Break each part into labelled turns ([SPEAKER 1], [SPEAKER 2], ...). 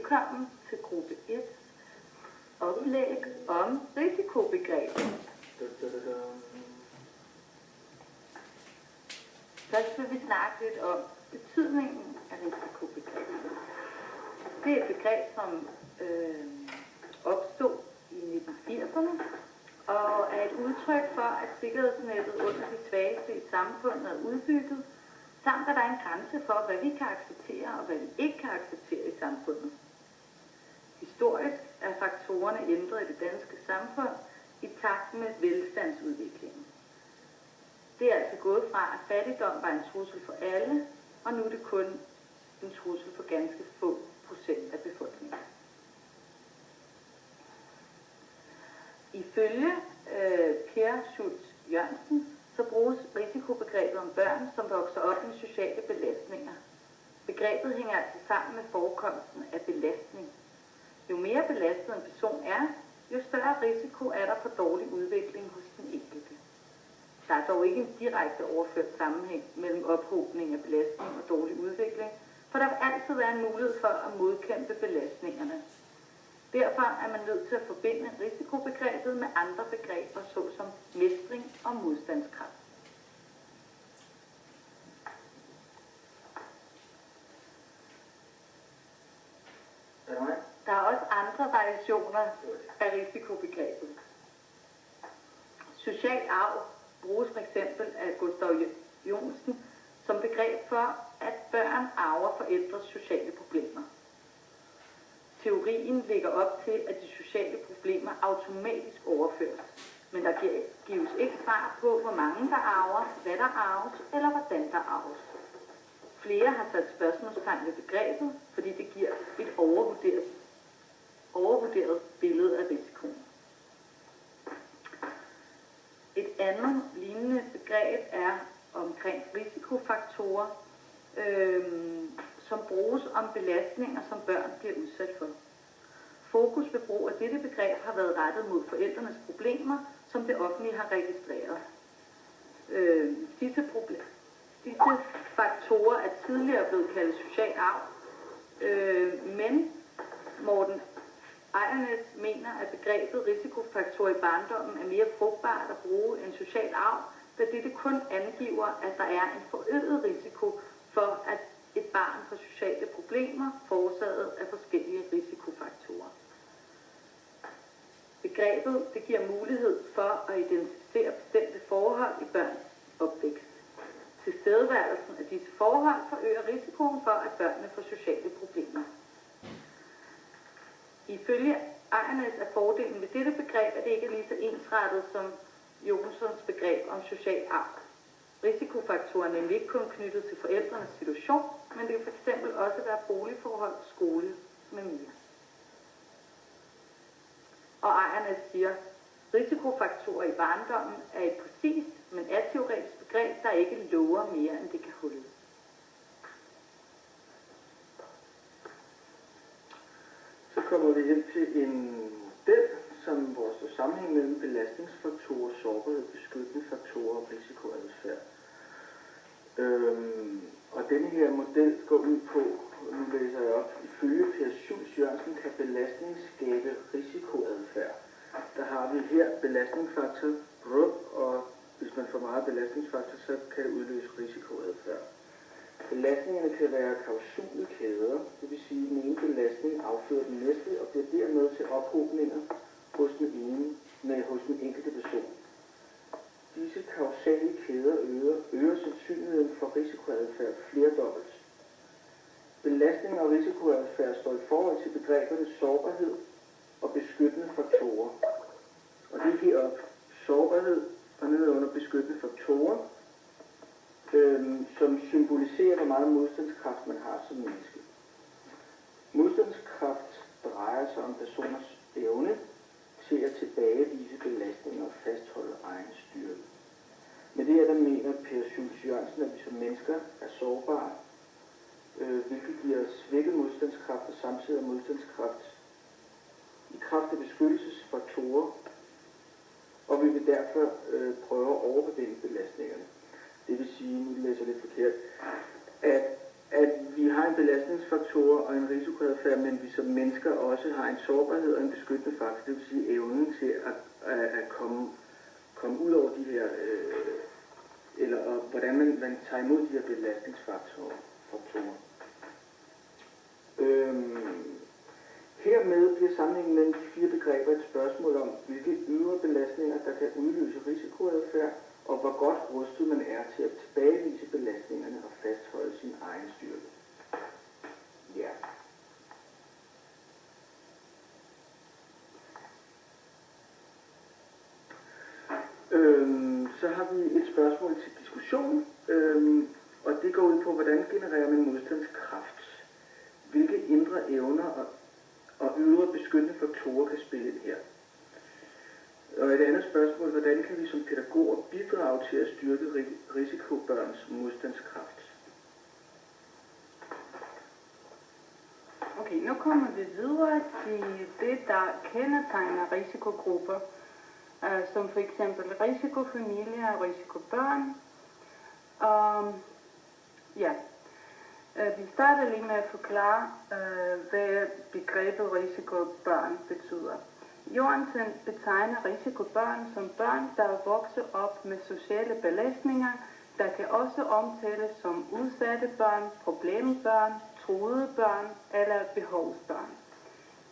[SPEAKER 1] velkommen til gruppe 1 oplæg om risikobegrebet. Først vil vi snakke lidt om betydningen af risikobegrebet. Det er et begreb, som opstod i 1980'erne og er et udtryk for, at sikkerhedsnettet under de svageste i samfundet er udbygget, samt at der er en grænse for, hvad vi kan acceptere og hvad vi ikke kan acceptere i samfundet. Historisk er faktorerne ændret i det danske samfund i takt med velstandsudviklingen. Det er altså gået fra, at fattigdom var en trussel for alle, og nu er det kun en trussel for ganske få procent af befolkningen. Ifølge Per Schultz Jørgensen, så bruges risikobegrebet om børn, som vokser op med sociale belastninger. Begrebet hænger altså sammen med forekomsten af belastning. Jo mere belastet en person er, jo større risiko er der for dårlig udvikling hos den enkelte. Der er dog ikke en direkte overført sammenhæng mellem ophobning af belastning og dårlig udvikling, for der vil altid være en mulighed for at modkæmpe belastningerne. Derfor er man nødt til at forbinde risikobegrebet med andre begreber, såsom mestring og modstandskraft. Der er også andre variationer af risikobegrebet. Social arv bruges f.eks. af Gustav Jonsen som begreb for, at børn arver forældres sociale problemer. Teorien lægger op til, at de sociale problemer automatisk overføres, men der gives ikke svar på, hvor mange der arver, hvad der arves eller hvordan der arves. Flere har sat spørgsmålstegn ved begrebet, fordi det giver et overvurderet billede af risikoen. Et andet lignende begreb er omkring risikofaktorer, som bruges om belastninger, som børn bliver udsat for. Fokus ved brug af dette begreb har været rettet mod forældrenes problemer, som det offentlige har registreret. Disse faktorer er tidligere blevet kaldt social arv, men Morten Ejernes mener, at begrebet risikofaktor i barndommen er mere frugtbart at bruge end social arv, da dette kun angiver, at der er en forøget risiko for, at et barn får sociale problemer forårsaget af forskellige risikofaktorer. Begrebet det giver mulighed for at identificere bestemte forhold i børns opvækst. Tilstedeværelsen af disse forhold forøger risikoen for, at børnene får sociale problemer. Ifølge Ejernes er fordelen ved dette begreb, at det ikke er lige så ensrettet som Jonsens begreb om social arv. Risikofaktorer er nemlig ikke kun knyttet til forældrenes situation, men det kan fx også være boligforhold, skole med mere. Og Ejernes siger, risikofaktorer i barndommen er et præcist, men ateoretisk begreb, der ikke lover mere, end det kan holde.
[SPEAKER 2] Så kommer vi hen til en model, som vores sammenhæng mellem belastningsfaktorer, sårbarhed, beskyttende faktorer og risikoadfærd. Og denne her model går ud på, nu læser jeg op, ifølge Per Schultz Jørgensen kan belastning skabe risikoadfærd. Der har vi her belastningsfaktor, og hvis man får meget belastningsfaktor, så kan det udløse risikoadfærd. Belastningerne kan være kausale kæder, det vil sige, at den ene belastning affører den næste og bliver dermed til ophobninger hos den enkelte person. Disse kausale kæder øger sandsynligheden for risikoadfærd flerdobbelt. Belastning og risikoadfærd står i forhold til begreberne sårbarhed og beskyttende faktorer. Og det er heroppe sårbarhed og nedenunder beskyttende faktorer, som symboliserer, hvor meget modstandskraft man har som menneske. Modstandskraft drejer sig om personers evne til at tilbagevise belastninger og fastholde egen styrke. Med det der mener Per Schultz Jørgensen, at vi som mennesker er sårbare, hvilket giver svækket modstandskraft og samtidig modstandskraft i kraft af beskyttelsesfaktorer, og vi vil derfor prøve at overvurdere belastningerne. Det vil sige, nu læser jeg lidt forkert, at vi har en belastningsfaktor og en risikoadfærd, men vi som mennesker også har en sårbarhed og en beskyttende faktor, det vil sige evnen til at komme ud over de her, eller hvordan man tager imod de her belastningsfaktorer. Hermed bliver sammenhængen mellem de 4 begreber et spørgsmål om, hvilke ydre belastninger, der kan udløse risikoadfærd, og hvor godt rustet man er til at tilbagevise belastningerne og fastholde sin egen styrke. Ja. Så har vi et spørgsmål til diskussion, og det går ud på, hvordan genererer man modstandskraft? Hvilke indre evner og ydre beskyttende faktorer kan spille ind her? Og et andet spørgsmål, hvordan kan vi som pædagoger bidrage til at styrke risikobørns modstandskraft?
[SPEAKER 1] Okay, nu kommer vi videre til det, der kendetegner risikogrupper, som for eksempel risikofamilier og risikobørn. Vi starter lige med at forklare, hvad begrebet risikobørn betyder. Jørgensen betegner risikobørn som børn, der vokser op med sociale belastninger, der kan også omtales som udsatte børn, problembørn, truede børn eller behovsbørn.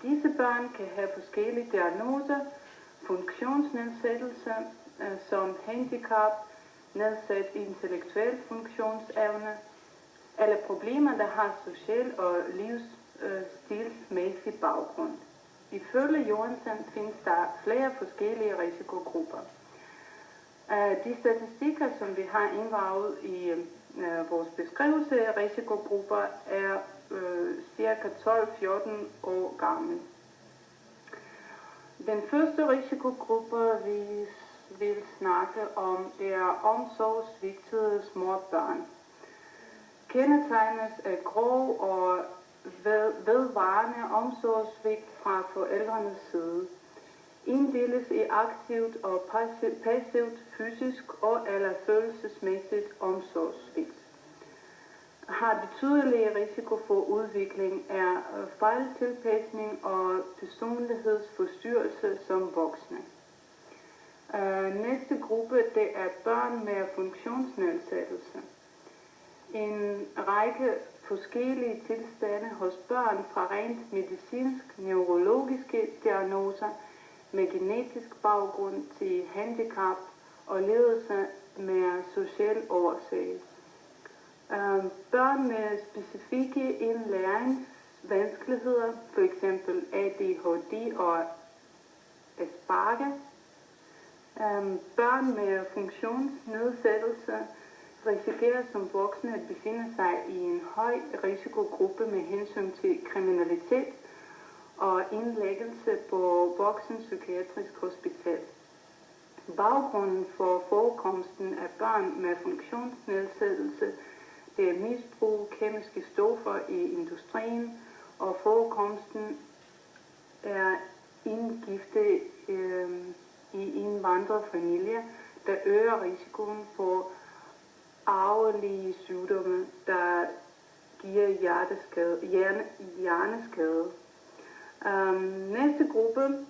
[SPEAKER 1] Disse børn kan have forskellige diagnoser, funktionsnedsættelse som handicap, nedsat intellektuel funktionsevne, eller problemer, der har social og livsstilsmæssig baggrund. Ifølge Jørgensen findes der flere forskellige risikogrupper. De statistikker, som vi har inddraget i vores beskrivelse af risikogrupper, er cirka 12-14 år gamle. Den første risikogruppe, vi vil snakke om, er omsorgsvigtede små børn. Kendetegnes af grov og vedvarende omsorgsvigt fra forældrenes side. Inddeles i aktivt og passivt fysisk og eller følelsesmæssigt omsorgsvigt. Har betydelig risiko for udvikling af fejltilpasning og personlighedsforstyrrelse som voksne. Næste gruppe, det er børn med funktionsnedsættelse. En række forskellige tilstande hos børn fra rent medicinsk neurologiske diagnoser med genetisk baggrund til handicap og lidelse med social årsag. Børn med specifikke indlæringsvanskeligheder, f.eks. ADHD og Asperger. Børn med funktionsnedsættelse risikerer som voksne at befinde sig i en høj risikogruppe med hensyn til kriminalitet og indlæggelse på voksenpsykiatrisk hospital. Baggrunden for forekomsten af børn med funktionsnedsættelse, det er misbrug, kemiske stoffer i industrien, og forekomsten er indgifte i indvandrerfamilier, der øger risikoen for arvelige sygdomme, der giver hjerneskade. Næste gruppe,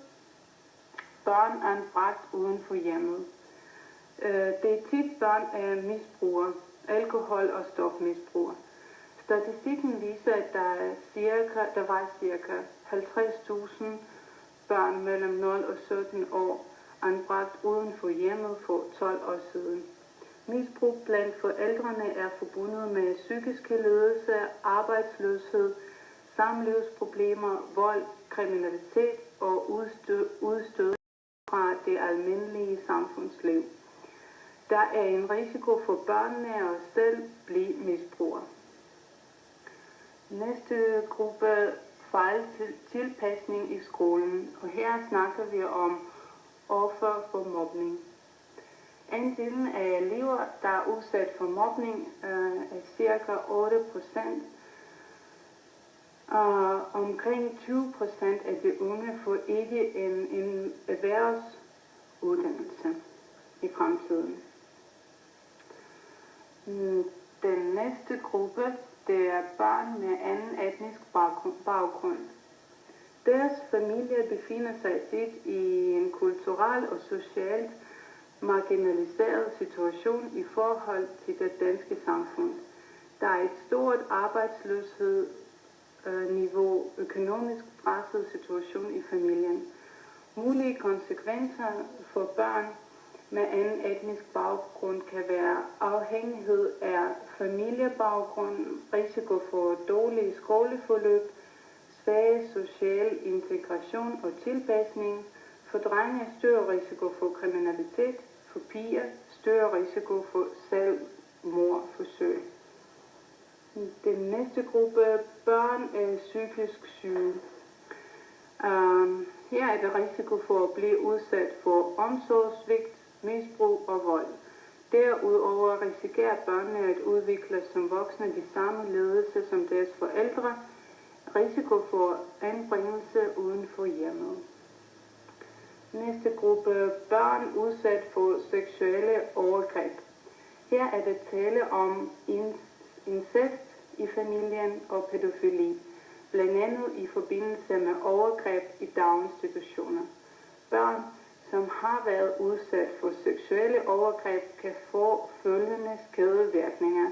[SPEAKER 1] børn anbragt uden for hjemmet. Det er tit børn af misbrugere, alkohol- og stofmisbrugere. Statistikken viser, at der var cirka 50.000 børn mellem 0 og 17 år anbragt uden for hjemmet for 12 år siden. Misbrug blandt forældrene er forbundet med psykiske lidelser, arbejdsløshed, samlivsproblemer, vold, kriminalitet og udstød fra det almindelige samfundsliv. Der er en risiko for børnene at selv blive misbrugere. Næste gruppe, fejltilpasning i skolen, og her snakker vi om offer for mobning. Andelen af elever, der er udsat for mobning, er cirka 8%. Omkring 20% af de unge får ikke en erhvervsuddannelse i fremtiden. Den næste gruppe, det er børn med anden etnisk baggrund.
[SPEAKER 3] deres familie befinder sig tit i en kulturel og socialt marginaliseret situation i forhold til det danske samfund. Der er et stort arbejdsløshedsniveau, økonomisk presset situation i familien. Mulige konsekvenser for børn med anden etnisk baggrund kan være afhængighed af familiebaggrund, risiko for dårlige skoleforløb, svag social integration og tilpasning. For drenge større risiko for kriminalitet, for piger større risiko for selvmordforsøg. Den næste gruppe, børn er psykisk syge. Her er der risiko for at blive udsat for omsorgssvigt, misbrug og vold. Derudover risikerer børnene at udvikle som voksne de samme lidelser som deres forældre. Risiko for anbringelse uden for hjemmet. Næste gruppe, børn udsat for seksuelle overgreb. Her er der tale om incest i familien og pædofili, blandt andet i forbindelse med overgreb i daginstitutioner. Børn, som har været udsat for seksuelle overgreb, kan få følgende skadevirkninger: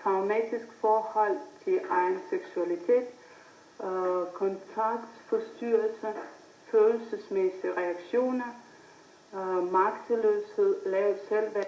[SPEAKER 3] traumatisk forhold til egen seksualitet, kontaktforstyrrelser, følelsesmæssige reaktioner, magteløshed, lavt selvværd,